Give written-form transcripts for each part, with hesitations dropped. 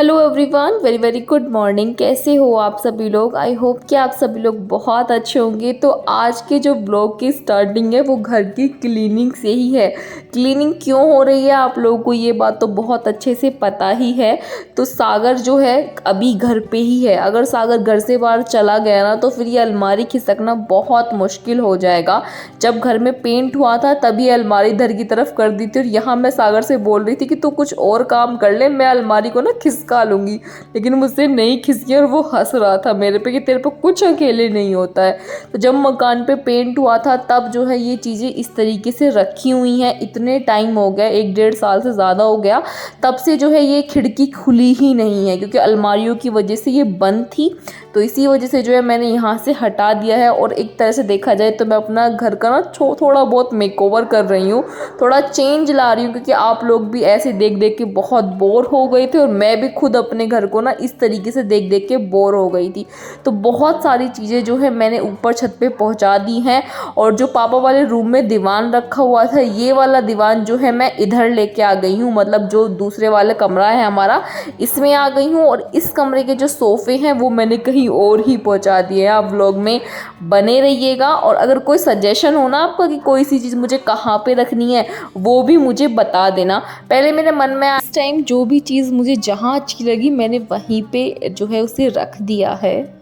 Hello everyone, very very good morning. कैसे हो आप सभी लोग? आई होप कि आप सभी लोग बहुत अच्छे होंगे। तो आज के जो ब्लॉग की स्टार्टिंग है वो घर की क्लीनिंग से ही है। क्लीनिंग क्यों हो रही है आप लोगों को ये बात तो बहुत अच्छे से पता ही है। तो सागर जो है अभी घर पे ही है। अगर सागर घर से बाहर चला गया ना तो फिर ये अलमारी खिसकना बहुत मुश्किल हो जाएगा। जब घर में पेंट हुआ था तभी अलमारी इधर की तरफ कर दी थी और यहाँ मैं सागर से बोल रही थी कि तू कुछ और काम कर ले, मैं अलमारी को ना खिसका लूंगी, लेकिन मुझसे नहीं खिसकी और वो हंस रहा था मेरे पे कि तेरे पे कुछ अकेले नहीं होता है। तो जब मकान पे पेंट हुआ था तब जो है ये चीज़ें इस तरीके से रखी हुई हैं। इतने टाइम हो गया, 1 डेढ़ साल से ज़्यादा हो गया, तब से जो है ये खिड़की खुली ही नहीं है क्योंकि अलमारियों की वजह से ये बंद थी। तो इसी वजह से जो है मैंने यहाँ से हटा दिया है। और एक तरह से देखा जाए तो मैं अपना घर का ना थोड़ा बहुत मेकओवर कर रही हूँ, थोड़ा चेंज ला रही हूँ, क्योंकि आप लोग भी ऐसे देख देख के बहुत बोर हो गए थे और मैं भी खुद अपने घर को ना इस तरीके से देख देख के बोर हो गई थी। तो बहुत सारी चीज़ें जो है मैंने ऊपर छत पे पहुँचा दी हैं। और जो पापा वाले रूम में दीवान रखा हुआ था, ये वाला दीवान जो है मैं इधर लेके आ गई हूँ, मतलब जो दूसरे वाला कमरा है हमारा, इसमें आ गई हूँ। और इस कमरे के जो सोफ़े हैं वो मैंने कहीं और ही पहुँचा दिए हैं। आप व्लॉग में बने रहिएगा। और अगर कोई सजेशन हो ना आपका कि कोई सी चीज़ मुझे कहाँ पे रखनी है वो भी मुझे बता देना। पहले मेरे मन में इस टाइम जो भी चीज़ मुझे जहाँ अच्छी लगी मैंने वहीं पे जो है उसे रख दिया है।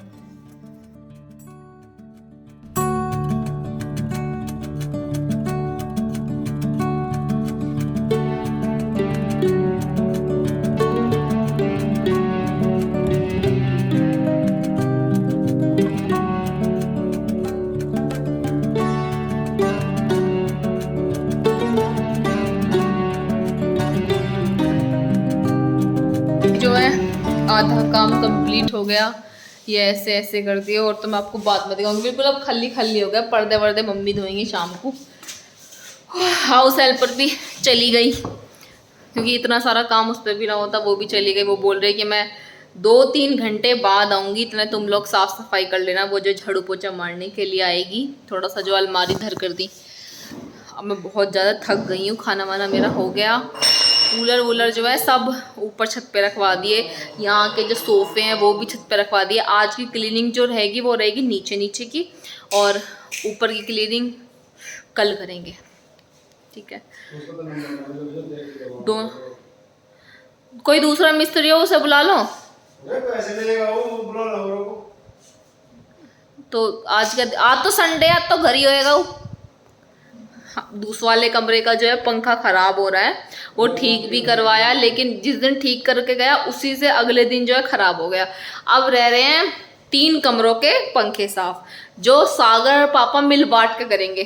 जो है आधा काम कंप्लीट हो गया, ये ऐसे ऐसे कर दिया। और तो मैं आपको बात में दिखाऊंगी, बिल्कुल अब खाली खाली हो गया। पर्दे वर्दे मम्मी धोएंगी शाम को। हाउस हेल्पर भी चली गई क्योंकि इतना सारा काम उस पर भी ना होता, वो भी चली गई। वो बोल रही कि मैं 2-3 घंटे बाद आऊँगी, इतने तुम लोग साफ़ सफाई कर लेना। वो जो झाड़ू पोछा मारने के लिए आएगी। थोड़ा सा जो अलमारी धर कर दी। अब मैं बहुत ज़्यादा थक गई हूँ। खाना वाना मेरा हो गया। कूलर वूलर जो है सब ऊपर छत पे रखवा दिए। यहाँ के जो सोफ़े हैं वो भी छत पे रखवा दिए। आज की क्लीनिंग जो रहेगी वो रहेगी नीचे नीचे की, और ऊपर की क्लीनिंग कल करेंगे। ठीक है, दो कोई दूसरा मिस्त्री हो उसे बुला लो। तो आज तो संडे, आज तो घर ही होएगा वो। दूसरे वाले कमरे का जो है पंखा खराब हो रहा है, वो ठीक भी करवाया, लेकिन जिस दिन ठीक करके गया उसी से अगले दिन जो है खराब हो गया। अब रह रहे हैं 3 कमरों के पंखे साफ, जो सागर और पापा मिल बांट के करेंगे।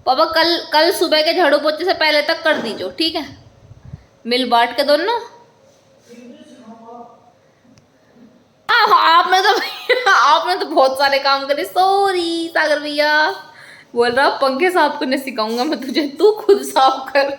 पापा कल सुबह के झाड़ू पोछे से पहले तक कर दीजिए, ठीक है? मिल बांट के दोनों। आपने तो आपने तो बहुत सारे काम करे। सॉरी सागर भैया। बोल रहा पंखे साफ करने सिखाऊंगा मैं तुझे, तू खुद साफ कर।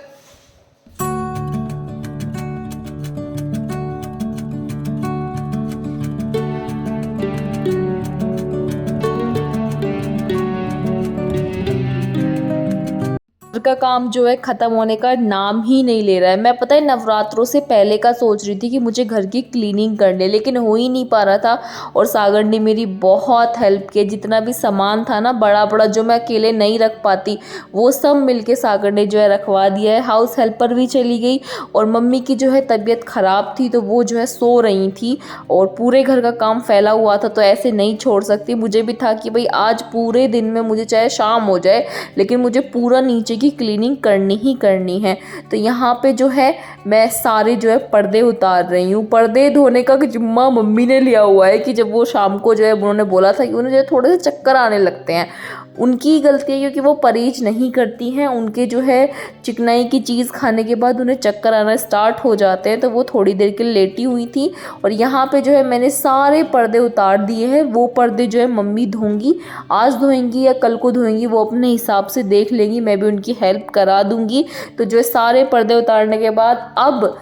घर का काम जो है ख़त्म होने का नाम ही नहीं ले रहा है। मैं पता है नवरात्रों से पहले का सोच रही थी कि मुझे घर की क्लीनिंग करनी है, लेकिन हो ही नहीं पा रहा था। और सागर ने मेरी बहुत हेल्प की। जितना भी सामान था ना बड़ा बड़ा जो मैं अकेले नहीं रख पाती, वो सब मिलके सागर ने जो है रखवा दिया है। हाउस हेल्पर भी चली गई और मम्मी की जो है तबीयत ख़राब थी तो वो जो है सो रही थी, और पूरे घर का काम फैला हुआ था तो ऐसे नहीं छोड़ सकती। मुझे भी था कि भाई आज पूरे दिन में मुझे चाहे शाम हो जाए लेकिन मुझे पूरा नीचे की क्लीनिंग करनी ही करनी है। तो यहाँ पे जो है मैं सारे जो है पर्दे उतार रही हूँ। पर्दे धोने का जिम्मा मम्मी ने लिया हुआ है कि जब वो शाम को जो है उन्होंने बोला था कि उन्हें जो है थोड़े से चक्कर आने लगते हैं। उनकी गलती है क्योंकि वो परहेज नहीं करती हैं। उनके जो है चिकनाई की चीज़ खाने के बाद उन्हें चक्कर आना स्टार्ट हो जाते हैं, तो वो थोड़ी देर के लिए लेटी हुई थी। और यहाँ पे जो है मैंने सारे पर्दे उतार दिए हैं। वो पर्दे जो है मम्मी धोंगी, आज धोएंगी या कल को धोएंगी वो अपने हिसाब से देख लेंगी, मैं भी उनकी हेल्प करा दूंगी। तो जो है सारे पर्दे उतारने के बाद अब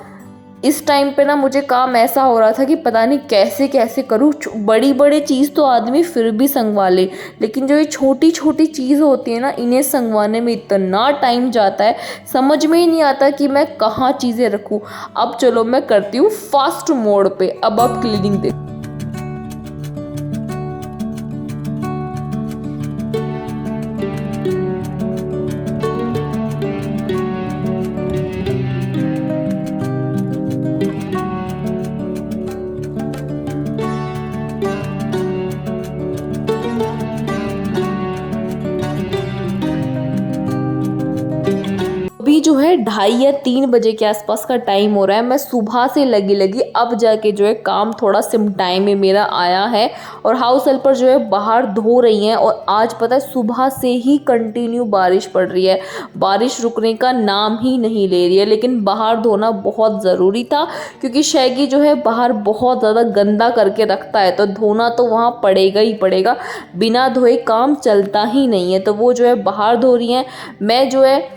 इस टाइम पे ना मुझे काम ऐसा हो रहा था कि पता नहीं कैसे कैसे करूँ। बड़ी बड़ी चीज़ तो आदमी फिर भी संगवा ले, लेकिन जो ये छोटी छोटी चीज़ होती है ना, इन्हें संगवाने में इतना टाइम जाता है, समझ में ही नहीं आता कि मैं कहाँ चीज़ें रखूँ। अब चलो मैं करती हूँ फास्ट मोड पे। अब आप क्लीनिंग देख। अभी जो है 2:30 या 3 बजे के आसपास का टाइम हो रहा है। मैं सुबह से लगी लगी अब जाके जो है काम थोड़ा सिमटाई में मेरा आया है। और हाउस हेल्पर जो है बाहर धो रही हैं। और आज पता है सुबह से ही कंटिन्यू बारिश पड़ रही है, बारिश रुकने का नाम ही नहीं ले रही है। लेकिन बाहर धोना बहुत ज़रूरी था, क्योंकि शैगी जो है बाहर बहुत ज़्यादा गंदा करके रखता है, तो धोना तो वहाँ पड़ेगा ही पड़ेगा। बिना धोए काम चलता ही नहीं है। तो वो जो है बाहर धो रही हैं, मैं जो है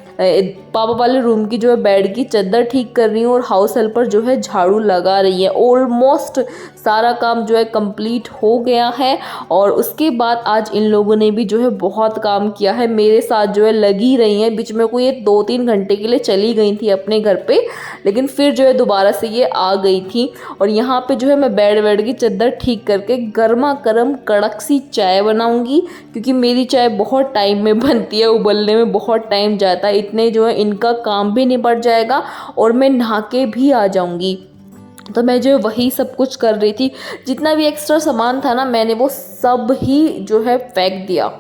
पापा वाले रूम की जो है बेड की चादर ठीक कर रही हूँ। और हाउस हेल्पर जो है झाड़ू लगा रही है। ऑलमोस्ट सारा काम जो है कंप्लीट हो गया है। और उसके बाद आज इन लोगों ने भी जो है बहुत काम किया है, मेरे साथ जो है लगी रही हैं। बीच में कोई ये 2-3 घंटे के लिए चली गई थी अपने घर पे, लेकिन फिर जो है दोबारा से ये आ गई थी। और यहाँ पे जो है मैं बेड की चादर ठीक करके गर्मा गर्म कड़क सी चाय बनाऊंगी, क्योंकि मेरी चाय बहुत टाइम में बनती है, उबलने में बहुत टाइम जाता है। इतने जो है इनका काम भी निपट जाएगा और मैं नहा के भी आ जाऊंगी। तो मैं जो है वही सब कुछ कर रही थी। जितना भी एक्स्ट्रा सामान था ना, मैंने वो सब ही जो है फेंक दिया।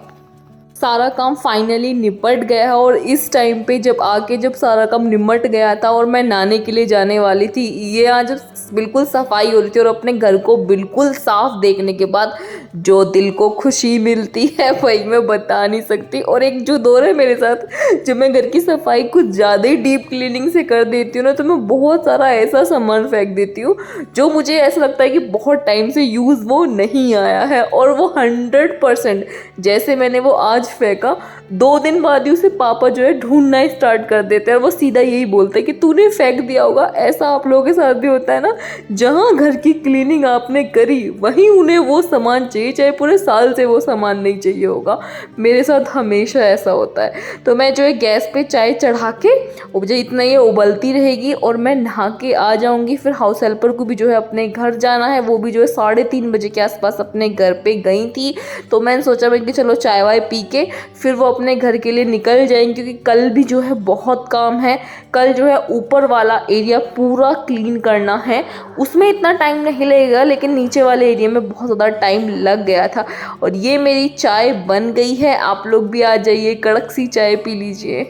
सारा काम फाइनली निपट गया है। और इस टाइम पे जब सारा काम निपट गया था और मैं नहाने के लिए जाने वाली थी, ये आज बिल्कुल सफाई हो रही थी और अपने घर को बिल्कुल साफ देखने के बाद जो दिल को खुशी मिलती है वही मैं बता नहीं सकती। और एक जो दौर है मेरे साथ, जब मैं घर की सफाई कुछ ज़्यादा ही डीप क्लीनिंग से कर देती हूँ ना, तो मैं बहुत सारा ऐसा सामान फेंक देती हूँ जो मुझे ऐसा लगता है कि बहुत टाइम से यूज़ वो नहीं आया है। और वो 100% जैसे मैंने वो आज फेंका, 2 दिन बाद ही उसे पापा जो है ढूंढना स्टार्ट कर देते हैं। और वो सीधा यही बोलते हैं कि तूने फेंक दिया होगा। ऐसा आप लोगों के साथ भी होता है ना, जहाँ घर की क्लीनिंग आपने करी वहीं उन्हें वो सामान चाहिए, चाहे पूरे साल से वो सामान नहीं चाहिए होगा। मेरे साथ हमेशा ऐसा होता है। तो मैं जो है गैस पे चाय चढ़ा के, मुझे इतना ये उबलती रहेगी और मैं नहा के आ जाऊंगी। फिर हाउस हेल्पर को भी जो है अपने घर जाना है, वो भी जो है 3:30 बजे के आसपास अपने घर पे गई थी। तो मैंने सोचा मैं कि चलो चाय वाय पी के फिर वो अपने घर के लिए निकल जाएंगे, क्योंकि कल भी जो है बहुत काम है। कल जो है ऊपर वाला एरिया पूरा क्लीन करना है, उसमें इतना टाइम नहीं लगेगा, लेकिन नीचे वाले एरिया में बहुत ज़्यादा टाइम लग गया था। और ये मेरी चाय बन गई है, आप लोग भी आ जाइए, कड़क सी चाय पी लीजिए।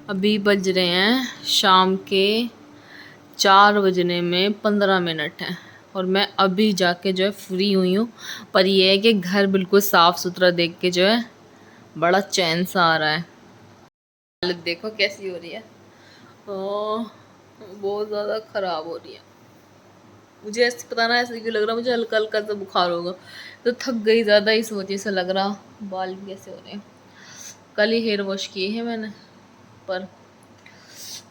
अभी बज रहे हैं शाम के 4 बजने में 15 मिनट हैं और मैं अभी जाके जो है फ्री हुई हूँ। पर यह है कि घर बिल्कुल साफ़ सुथरा देख के जो है बड़ा चैन सा आ रहा है। हालत देखो कैसी हो रही है, बहुत ज़्यादा ख़राब हो रही है। मुझे ऐसे पता ना ऐसे क्यों लग रहा, मुझे हल्का हल्का सा बुखार होगा, तो थक गई ज़्यादा इस वजह से लग रहा। बाल भी कैसे हो रहे हैं, कल ही हेयर वॉश किए हैं मैंने। पर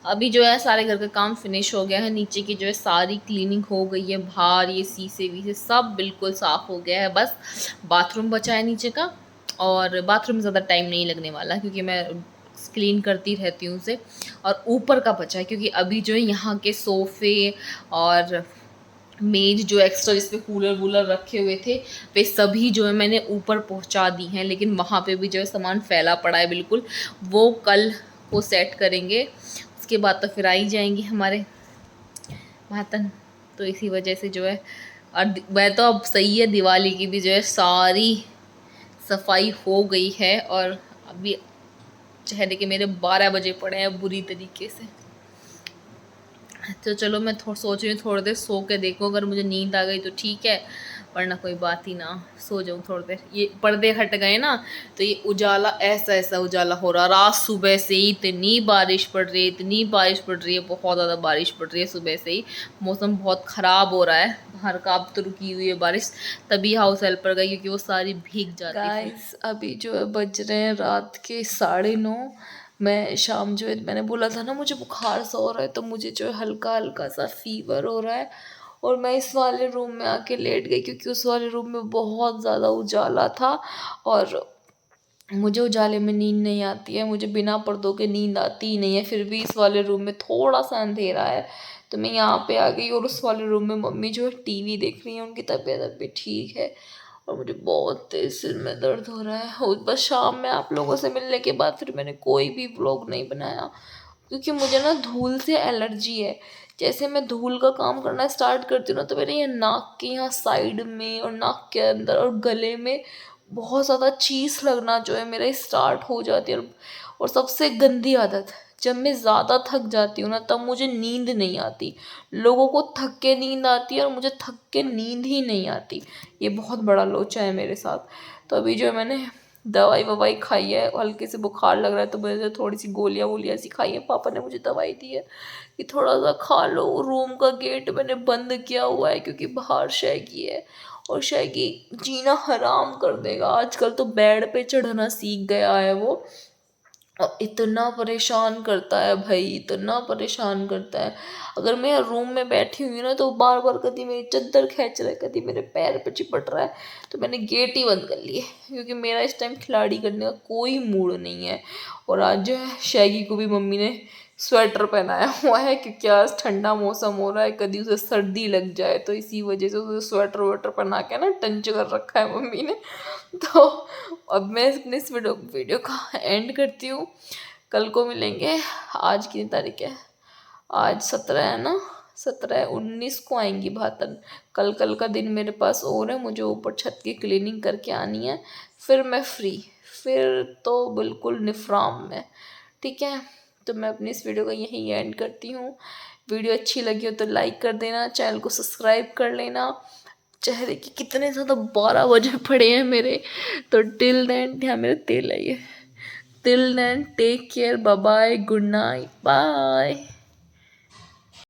अभी जो है सारे घर का काम फिनिश हो गया है। नीचे की जो है सारी क्लीनिंग हो गई है, बाहर ये शीशे वीसे सब बिल्कुल साफ़ हो गया है। बस बाथरूम बचा है नीचे का, और बाथरूम ज़्यादा टाइम नहीं लगने वाला क्योंकि मैं क्लीन करती रहती हूँ उसे। और ऊपर का बचा है क्योंकि अभी जो है यहाँ के सोफ़े और मेज जो एक्स्ट्रा जिस पे कूलर वूलर रखे हुए थे, वे सभी जो है मैंने ऊपर पहुँचा दी हैं। लेकिन वहाँ पे भी जो है सामान फैला पड़ा है बिल्कुल, वो कल वो सेट करेंगे। उसके बाद तो फिर आ ही जाएंगी हमारे महातन। तो इसी वजह से जो है, और वह तो अब सही है, दिवाली की भी जो है सारी सफाई हो गई है। और अभी चेहरे के मेरे 12 बजे पड़े हैं बुरी तरीके से। तो चलो मैं सोच रही हूँ थोड़ी देर सो के देखूँ, अगर मुझे नींद आ गई तो ठीक है, वरना कोई बात ही ना, सो जाऊँ थोड़ी देर। ये पर्दे हट गए ना तो ये उजाला ऐसा ऐसा उजाला हो रहा। रात सुबह से ही इतनी बारिश पड़ रही है, इतनी बारिश पड़ रही है, बहुत ज़्यादा बारिश पड़ रही है सुबह से ही। मौसम बहुत ख़राब हो रहा है बाहर का। अब तो रुकी हुई है बारिश, तभी हाउस हेल्पर गई क्योंकि वो सारी भीग जाती है। गाइस अभी जो है बज रहे हैं रात के 9:30। मैं शाम जो है मैंने बोला था ना मुझे बुखार सा हो रहा है, तो मुझे जो है हल्का हल्का सा फीवर हो रहा है। और मैं इस वाले रूम में आके लेट गई क्योंकि उस वाले रूम में बहुत ज़्यादा उजाला था और मुझे उजाले में नींद नहीं आती है। मुझे बिना पर्दों के नींद आती ही नहीं है। फिर भी इस वाले रूम में थोड़ा सा अंधेरा है तो मैं यहाँ पे आ गई। और उस वाले रूम में मम्मी जो है टीवी देख रही है, उनकी तबीयत अभी ठीक है। और मुझे बहुत तेज सिर में दर्द हो रहा है। और बस शाम में आप लोगों से मिलने के बाद फिर मैंने कोई भी व्लॉग नहीं बनाया क्योंकि मुझे ना धूल से एलर्जी है। जैसे मैं धूल का काम करना स्टार्ट करती हूँ ना तो मेरे ये नाक के यहाँ साइड में और नाक के अंदर और गले में बहुत ज़्यादा चीस लगना जो है मेरा स्टार्ट हो जाती है। और सबसे गंदी आदत, जब मैं ज़्यादा थक जाती हूँ ना तब मुझे नींद नहीं आती। लोगों को थक के नींद आती है और मुझे थक के नींद ही नहीं आती। ये बहुत बड़ा लोचा है मेरे साथ। तो अभी जो है मैंने दवाई ववाई खाई है, हल्के से बुखार लग रहा है तो मैंने थोड़ी सी गोलियाँ वोलियाँ सी खाई है। पापा ने मुझे दवाई दी है कि थोड़ा सा खा लो। रूम का गेट मैंने बंद किया हुआ है क्योंकि बाहर शैगी है और शैगी जीना हराम कर देगा। आजकल तो बेड पे चढ़ना सीख गया है वो, और इतना परेशान करता है भाई, इतना परेशान करता है। अगर मैं रूम में बैठी हुई ना तो बार बार कभी मेरी चादर खींच रहा है, कभी मेरे पैर पे चिपट रहा है। तो मैंने गेट ही बंद कर लिए क्योंकि मेरा इस टाइम खिलाड़ी करने का कोई मूड नहीं है। और आज जो है शैगी को भी मम्मी ने स्वेटर पहनाया हुआ है क्योंकि आज ठंडा मौसम हो रहा है, कभी उसे सर्दी लग जाए, तो इसी वजह से उसे स्वेटर वेटर पहना के ना टंच कर रखा है मम्मी ने। तो अब मैं अपने इस वीडियो का एंड करती हूँ। कल को मिलेंगे। आज की तारीख है, आज 17 है ना, 17 19 को आएंगी भातन। कल का दिन मेरे पास और है, मुझे ऊपर छत की क्लीनिंग करके आनी है। फिर मैं फ्री, फिर तो बिल्कुल निफ्राम में। ठीक है, तो मैं अपनी इस वीडियो को यहीं एंड करती हूँ। वीडियो अच्छी लगी हो तो लाइक कर देना, चैनल को सब्सक्राइब कर लेना। चेहरे की कितने ज़्यादा 12 बजे पड़े हैं मेरे। तो टिल देन, यहाँ मेरा तेल है ये। Till then take care, bye bye, good night, bye.